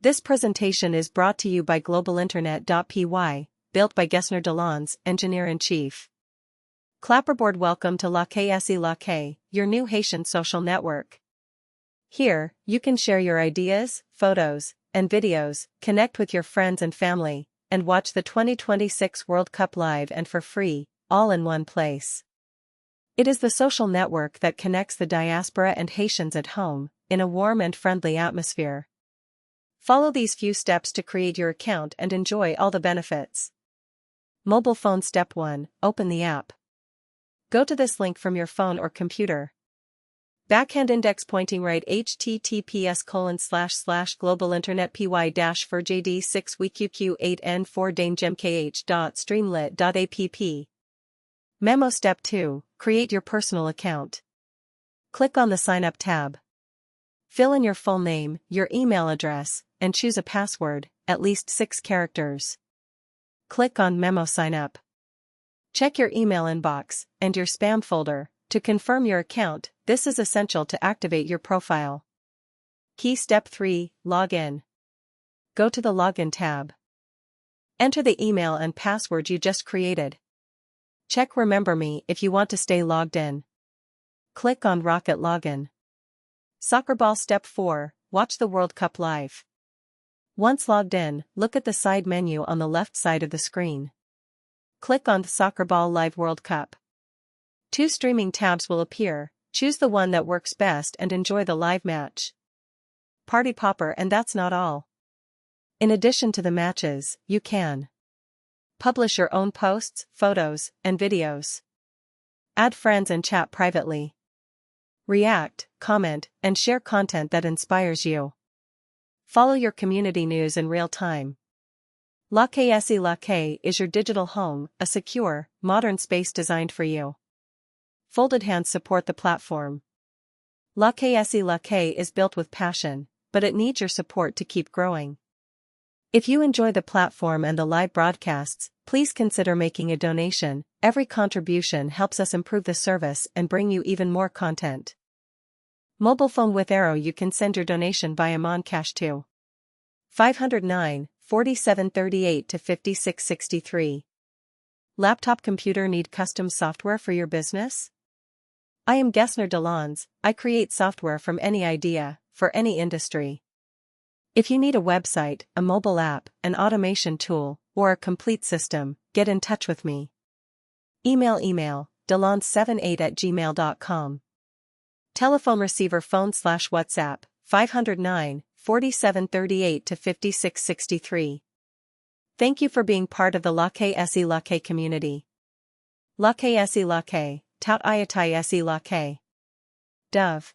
This presentation is brought to you by globalinternet.py, built by Gesner Deslandes, Engineer-in-Chief. Clapperboard. Welcome to Lakay, your new Haitian social network. Here, you can share your ideas, photos, and videos, connect with your friends and family, and watch the 2026 World Cup live and for free, all in one place. It is the social network that connects the diaspora and Haitians at home, in a warm and friendly atmosphere. Follow these few steps to create your account and enjoy all the benefits. Mobile phone. Step 1. Open the app. Go to this link from your phone or computer. Backhand index pointing right https://globalinternetpy-4jd6wqq8n4dangemkh.streamlit.app. Memo. Step 2. Create your personal account. Click on the Sign Up tab. Fill in your full name, your email address, and choose a password, at least 6 characters. Click on Memo. Sign Up. Check your email inbox and your spam folder to confirm your account. This is essential to activate your profile. Key. Step 3. Log in. Go to the Login tab. Enter the email and password you just created. Check Remember Me if you want to stay logged in. Click on Rocket Login. Soccer ball. Step 4. Watch the World Cup live. Once logged in, look at the side menu on the left side of the screen. Click on the Soccer Ball Live World Cup. 2 streaming tabs will appear. Choose the one that works best and enjoy the live match. Party popper. And that's not all. In addition to the matches, you can publish your own posts, photos, and videos. Add friends and chat privately. React, comment, and share content that inspires you. Follow your community news in real time. Lakay is your digital home, a secure, modern space designed for you. Folded hands support the platform. Lakay is built with passion, but it needs your support to keep growing. If you enjoy the platform and the live broadcasts, please consider making a donation. Every contribution helps us improve the service and bring you even more content. Mobile phone with Arrow. You can send your donation via Moncash to 509 4738 to 5663. Laptop computer. Need custom software for your business? I am Gesner Deslandes. I create software from any idea, for any industry. If you need a website, a mobile app, an automation tool, or a complete system, get in touch with me. Email delandes78@gmail.com. Telephone receiver phone/WhatsApp 509 4738 to 5663. Thank you for being part of the Lakay community. Lakay, tout ayatai Lakay. Dove.